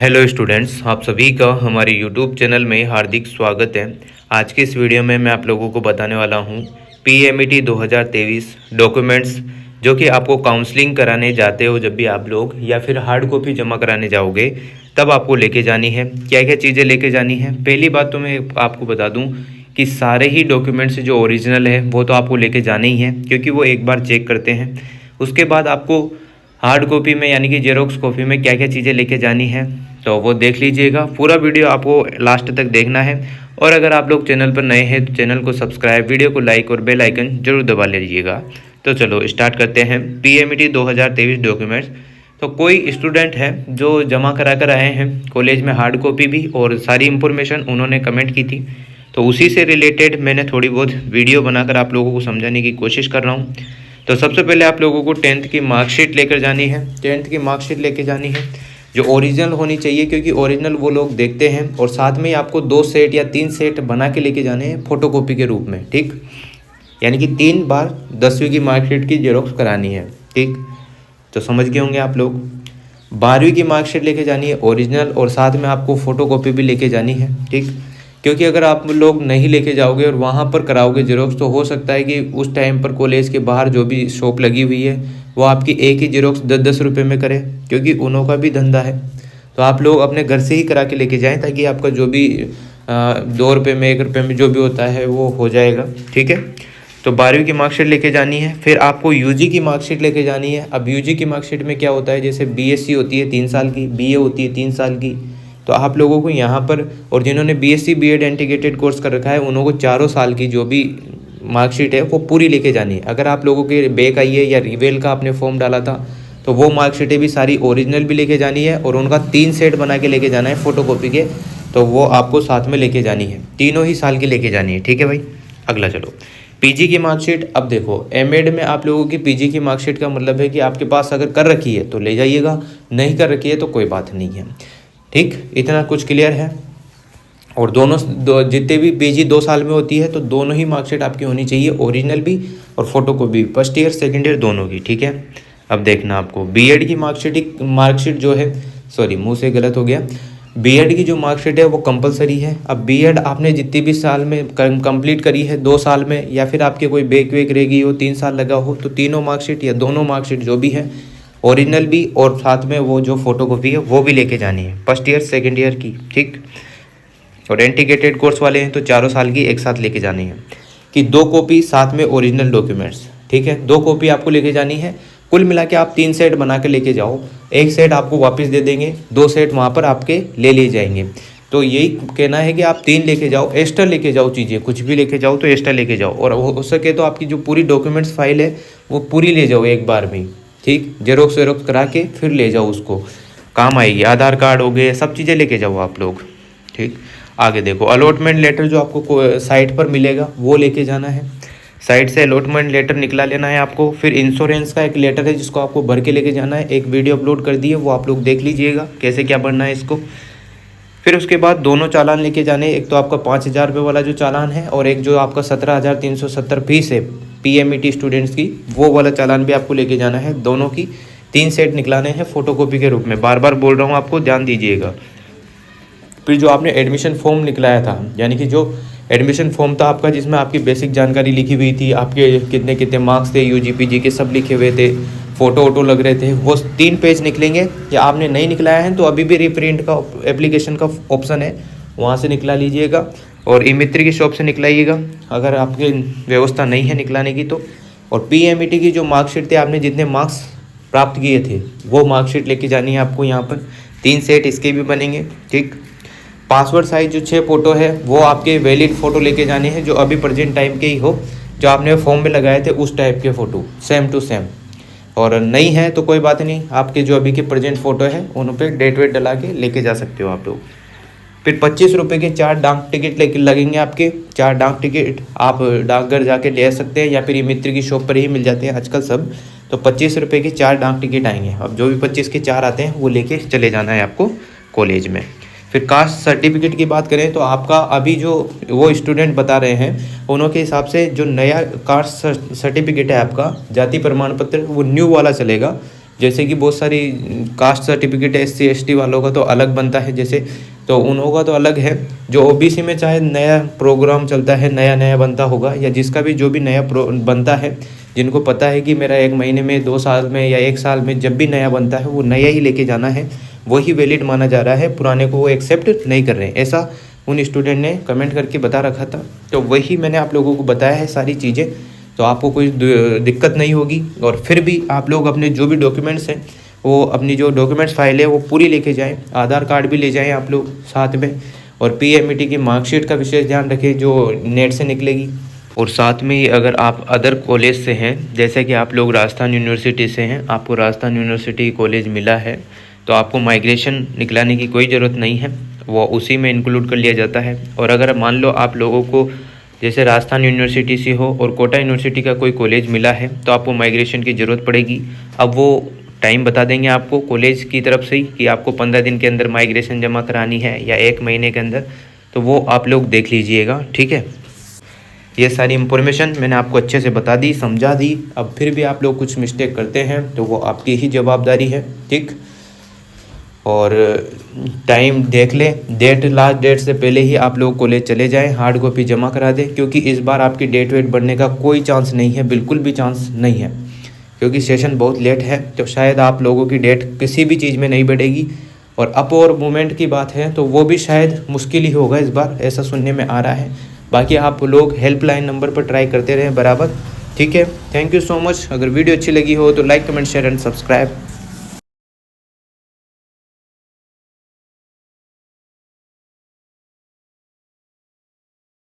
Hello students, आप सभी का हमारे यूट्यूब चैनल में हार्दिक स्वागत है। आज की इस वीडियो में मैं आप लोगों को बताने वाला हूँ PMET 2023 डॉक्यूमेंट्स जो कि आपको काउंसलिंग कराने जाते हो जब भी आप लोग या फिर हार्ड कॉपी जमा कराने जाओगे तब आपको लेके जानी है। क्या क्या चीज़ें लेके जानी है? पहली बात तो मैं आपको बता दूँ कि सारे ही डॉक्यूमेंट्स जो ओरिजिनल है वो तो आपको लेके जाने ही हैं, क्योंकि वो एक बार चेक करते हैं। उसके बाद आपको हार्ड कॉपी में यानी कि जेरोक्स कॉपी में क्या क्या चीज़ें लेके जानी है तो वो देख लीजिएगा। पूरा वीडियो आपको लास्ट तक देखना है। और अगर आप लोग चैनल पर नए हैं तो चैनल को सब्सक्राइब, वीडियो को लाइक और बेल आइकन जरूर दबा लीजिएगा। तो चलो स्टार्ट करते हैं। PMET 2023 documents. तो कोई स्टूडेंट है जो जमा करा कर आए हैं कॉलेज में हार्ड कॉपी भी और सारी इन्फॉर्मेशन उन्होंने कमेंट की थी, तो उसी से रिलेटेड मैंने थोड़ी बहुत वीडियो बनाकर आप लोगों को समझाने की कोशिश कर रहा हूँ। तो सबसे पहले आप लोगों को 10th की मार्कशीट लेकर जानी है। 10th की मार्कशीट लेके जानी है जो ओरिजिनल होनी चाहिए, क्योंकि ओरिजिनल वो लोग देखते हैं। और साथ में ही आपको 2 सेट या 3 सेट बना के लेके जाने हैं फोटोकॉपी के रूप में, ठीक। यानी कि 3 बार 10वीं की मार्कशीट की जेरोक्स करानी है, ठीक। तो समझ गए होंगे आप लोग। 12वीं की मार्कशीट लेके जानी है ओरिजिनल, और साथ में आपको फ़ोटोकॉपी भी लेके जानी है, ठीक। क्योंकि अगर आप लोग नहीं लेके जाओगे और वहाँ पर कराओगे जेरोक्स तो हो सकता है कि उस टाइम पर कॉलेज के बाहर जो भी शॉप लगी हुई है वो आपकी एक ही जेरोक्स 10-10 रुपये में करे, क्योंकि उन्हों का भी धंधा है। तो आप लोग अपने घर से ही करा के लेके जाएं ताकि आपका जो भी 2 रुपये में 1 रुपये में जो भी होता है वो हो जाएगा, ठीक है। तो 12वीं की मार्कशीट लेके जानी है। फिर आपको यूजी की मार्कशीट लेके जानी है। अब यूजी की मार्कशीट में क्या होता है, जैसे BSc होती है 3 साल की, BA होती है 3 साल की। तो आप लोगों को यहाँ पर, और जिन्होंने BSc BEd इंटीग्रेटेड कोर्स कर रखा है उन्हों को 4 साल की जो भी मार्कशीट है वो पूरी लेके जानी है। अगर आप लोगों के बैक आई है या रिवेल का आपने फॉर्म डाला था तो वो मार्कशीटें भी सारी ओरिजिनल भी लेके जानी है, और उनका 3 सेट बना के लेके जाना है फोटोकॉपी के। तो वो आपको साथ में लेके जानी है, तीनों ही साल की लेके जानी है, ठीक है भाई। अगला चलो, पीजी की मार्कशीट। अब देखो, एमएड में आप लोगों की पीजी की मार्कशीट का मतलब है कि आपके पास अगर कर रखी है तो ले जाइएगा, नहीं कर रखी है तो कोई बात नहीं है, ठीक। इतना कुछ क्लियर है। और जितने भी पीजी 2 साल में होती है तो दोनों ही मार्कशीट आपकी होनी चाहिए, ओरिजिनल भी और photocopy, first year second year दोनों की, ठीक है। अब देखना आपको बीएड की मार्कशीट जो है, सॉरी मुंह से गलत हो गया, बीएड की जो मार्कशीट है वो कंपलसरी है। अब बीएड आपने जितनी भी साल में कंप्लीट करी है, 2 साल में, या फिर आपके कोई बैक वेक रह गई हो 3 साल लगा हो, तो तीनों मार्कशीट या दोनों मार्कशीट जो भी है ओरिजिनल भी और साथ में वो जो फोटोकॉपी है वो भी लेके जानी है, फर्स्ट ईयर सेकेंड ईयर की, ठीक। और इंटीग्रेटेड कोर्स वाले हैं तो 4 साल की एक साथ लेके जानी है। कि 2 कॉपी साथ में ओरिजिनल डॉक्यूमेंट्स, ठीक है, 2 कॉपी आपको लेके जानी है। कुल मिला के आप 3 सेट बना के लेके जाओ, 1 सेट आपको वापस दे देंगे, 2 सेट वहाँ पर आपके ले लिए जाएंगे। तो यही कहना है कि आप 3 लेके जाओ, एक्स्ट्रा लेके जाओ, चीज़ें कुछ भी लेके जाओ तो एक्स्ट्रा लेके जाओ, और हो सके तो आपकी जो पूरी डॉक्यूमेंट्स फाइल है वो पूरी ले जाओ एक बार में, ठीक। जेरोक्स वेरोक्स करा के फिर ले जाओ, उसको काम आएगी। आधार कार्ड हो गए, सब चीज़ें लेके जाओ आप लोग, ठीक। आगे देखो, अलॉटमेंट लेटर जो आपको साइट पर मिलेगा वो लेके जाना है। साइट से अलॉटमेंट लेटर निकला लेना है आपको। फिर इंश्योरेंस का एक लेटर है जिसको आपको भर के लेके जाना है, एक वीडियो अपलोड कर दी है, वो आप लोग देख लीजिएगा कैसे क्या भरना है इसको। फिर उसके बाद दोनों चालान लेके जाने, एक तो आपका 5,000 रुपये वाला जो चालान है, और एक जो आपका 17,370 फीस है PMET स्टूडेंट्स की, वो वाला चालान भी आपको लेके जाना है। दोनों की 3 सेट निकलाने हैं फोटोकॉपी के रूप में, बार बार बोल रहा हूँ आपको, ध्यान दीजिएगा। फिर जो आपने एडमिशन फॉर्म निकलाया था, यानी कि जो एडमिशन फॉर्म था आपका जिसमें आपकी बेसिक जानकारी लिखी हुई थी, आपके कितने कितने मार्क्स थे, UG PG के सब लिखे हुए थे, फ़ोटो वोटो लग रहे थे, वो 3 पेज निकलेंगे। या आपने नहीं निकलाया है तो अभी भी रीप्रिंट का एप्लीकेशन का ऑप्शन है, वहाँ से निकला लीजिएगा। और ई मित्र की शॉप से निकलाइएगा अगर आपकी व्यवस्था नहीं है निकलाने की तो। और PMET की जो मार्कशीट थे, आपने जितने मार्क्स प्राप्त किए थे वो मार्कशीट लेके जानी है आपको। यहाँ पर 3 सेट इसके भी बनेंगे, ठीक। पासवर्ड साइज जो 6 फ़ोटो है वो आपके वैलिड फ़ोटो लेके जाने हैं, जो अभी प्रेजेंट टाइम के ही हो, जो आपने फॉर्म में लगाए थे उस टाइप के फ़ोटो, सेम टू सेम। और नहीं है तो कोई बात नहीं, आपके जो अभी के प्रेजेंट फ़ोटो है उन पर डेट वेट डला के लेके जा सकते हो आप लोग। फिर 25 रुपये के 4 डाक टिकट लेके लगेंगे आपके। 4 डाक टिकट आप डाकघर जाके ले सकते हैं, या फिर ये मित्र की शॉप पर ही मिल जाते हैं आजकल सब। तो 25 रुपये के 4 डाक टिकट आएंगे। अब जो भी 25 के 4 आते हैं वो लेके चले जाना है आपको कॉलेज में। फिर कास्ट सर्टिफिकेट की बात करें तो आपका अभी जो वो स्टूडेंट बता रहे हैं उन्हों के हिसाब से जो नया कास्ट सर्टिफिकेट है आपका, जाति प्रमाण पत्र, वो न्यू वाला चलेगा। जैसे कि बहुत सारी कास्ट सर्टिफिकेट SC ST वालों का तो अलग बनता है, जैसे तो उन होगा तो अलग है। जो OBC में चाहे नया प्रोग्राम चलता है, नया नया बनता होगा, या जिसका भी जो भी नया बनता है, जिनको पता है कि मेरा 1 महीने में, 2 साल में या 1 साल में जब भी नया बनता है वो नया ही लेके जाना है, वही वैलिड माना जा रहा है, पुराने को वो एक्सेप्ट नहीं कर रहे हैं। ऐसा उन स्टूडेंट ने कमेंट करके बता रखा था, तो वही मैंने आप लोगों को बताया है सारी चीज़ें, तो आपको कोई दिक्कत नहीं होगी। और फिर भी आप लोग अपने जो भी डॉक्यूमेंट्स हैं, वो अपनी जो डॉक्यूमेंट्स फाइल है वो पूरी लेके जाएं, आधार कार्ड भी ले जाएं आप लोग साथ में, और PMET की मार्कशीट का विशेष ध्यान रखें जो नेट से निकलेगी। और साथ में ही अगर आप अदर कॉलेज से हैं, जैसे कि आप लोग राजस्थान यूनिवर्सिटी से हैं, आपको राजस्थान यूनिवर्सिटी कॉलेज मिला है, तो आपको माइग्रेशन निकलाने की कोई ज़रूरत नहीं है, वो उसी में इंक्लूड कर लिया जाता है। और अगर मान लो आप लोगों को जैसे राजस्थान यूनिवर्सिटी से हो और कोटा यूनिवर्सिटी का कोई कॉलेज मिला है, तो आपको माइग्रेशन की ज़रूरत पड़ेगी। अब वो टाइम बता देंगे आपको कॉलेज की तरफ से ही कि आपको 15 दिन के अंदर माइग्रेशन जमा करानी है या 1 महीने के अंदर, तो वो आप लोग देख लीजिएगा, ठीक है। ये सारी इन्फॉर्मेशन मैंने आपको अच्छे से बता दी, समझा दी। अब फिर भी आप लोग कुछ मिस्टेक करते हैं तो वो आपकी ही जवाबदारी है, ठीक। और टाइम देख लें, लास्ट डेट से पहले ही आप लोग कॉलेज चले जाएं, हार्ड कॉपी जमा करा दें, क्योंकि इस बार आपकी डेट वेट बढ़ने का कोई चांस नहीं है, बिल्कुल भी चांस नहीं है, क्योंकि सेशन बहुत लेट है, तो शायद आप लोगों की डेट किसी भी चीज़ में नहीं बढ़ेगी। और अप और मूवमेंट की बात है तो वो भी शायद मुश्किल ही होगा इस बार, ऐसा सुनने में आ रहा है। बाकी आप लोग हेल्पलाइन नंबर पर ट्राई करते रहें बराबर, ठीक है। Thank you so much. अगर वीडियो अच्छी लगी हो तो like, comment, share and subscribe.